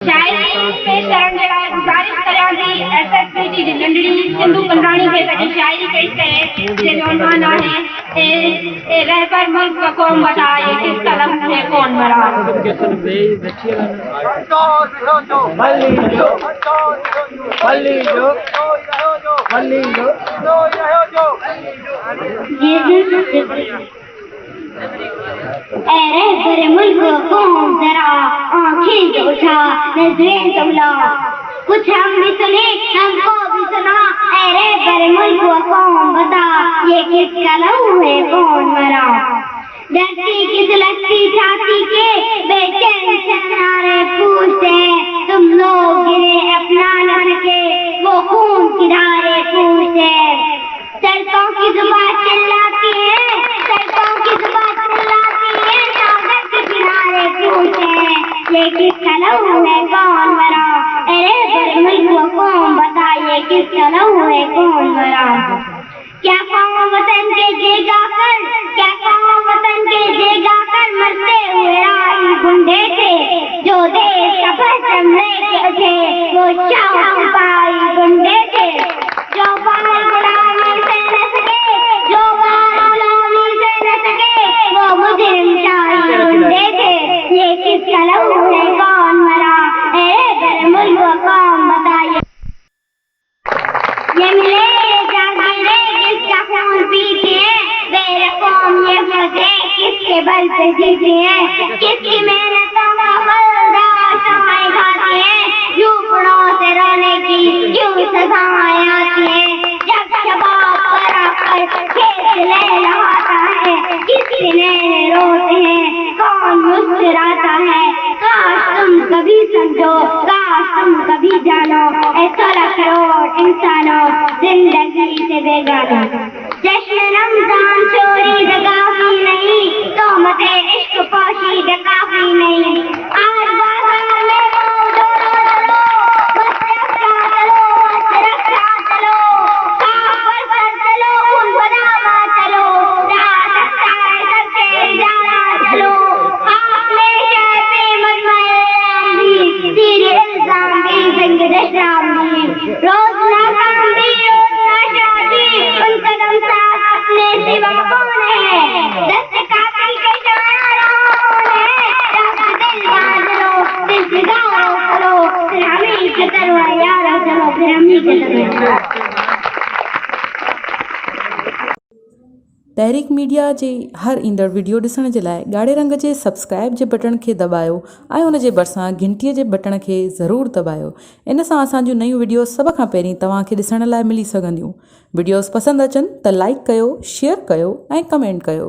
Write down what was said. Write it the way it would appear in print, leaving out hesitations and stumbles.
शायरी पेश करण जे लाइ गुज़ारिश करियां थी एसएसपी जी नंढड़ी सिंधू कंधाणी खे सॼी शायरी पेश करे जंहिंजो उनवान आहे ए रहबर मुल्क क़ौम बता ये किस कलम से कौन मरा। रहबर मुल्क कौम जरा आँखें जो उठा नजरें तुमला कुछ हम भी सुने हमको भी सुना। रहबर मुल्क कौम बता ये किसका लहू है कौन मरा। डरती किस लगती छाती के बेचैन सहारे पूछते हैं तुम लोग गिरे अपना न सके वो खून की धारे पूछते सड़कों की जुबान चिल्लाती है सड़कों की जुबान चिल्लाती है सागर के किनारे पूछते ये किसका लहू है कौन मरा। रहबर मुल्क कौम बता ये किसका लहू है कौन मरा। क्या कौम वतन के जेगा कर क्या कौम वतन के जेगा कर मरते हुए आई गुंडे थे जो देश का परचम लेके उठे वो चाव पाई गुंडे थे जो बाहर गुलामी से न सके जो बाहर गुलामी से न सके वो मुजरिम चाही गुंडे थे ये किसका लहू है कौन मरा। रहबर मुल्क कौम बताइए ये मिले जागीरे किसका खून पीते हैं मेरे कौम ये फंसे किसके बल पे जीते हैं किसकी मेहनतों का फल दाशवाएं खाते हैं झूपड़ों से रोने की क्यों सजाएं आती हैं जब शबाब पर आकर खेत लहलहाता है किसके नैने रोते हैं कौन मुस्कुराता है। काश तुम कभी समझो काश तुम कभी जानो ऐसा करोड़ इंसानों जिंदगी से बेगाना। जश्न रमजान चोरी दगाफी नहीं तोहमते इश्क पोशी दगाफी नहीं आज बाजार में दोनों चलो बस रखा चलो बस रखा चलो काफर पर चलो उन बदामा चलो जा सकता है सबसे जाना चलो आपने शहते मजमाए भी तेरे इल्जाम भी जिंदगी शाम भी रोज ना काम भी रोज ना शादी उन कदम साथ अपने सिवा कौन है दस्त काफी के शवारा कौन है रब दिल बांध लो दिल फिदाओ करो फिर हमें की तरह यारा चलो फिर हमें की तरह। तहरीक मीडिया जे हर ईंदड़ वीडियो ॾिसण जे लाइ ॻाढ़े रंग जे सब्सक्राइब जे बटन खे दॿायो ऐं उन जे भरिसां घंटीअ जे बटन खे ज़रूरु दॿायो। इन सां असांजूं नयूं वीडियो सभ खां पहिरीं तव्हांखे ॾिसण लाइ मिली सघंदियूं। वीडियोस पसंदि अचनि त लाइक कयो शेयर कयो ऐं कमेंट कयो।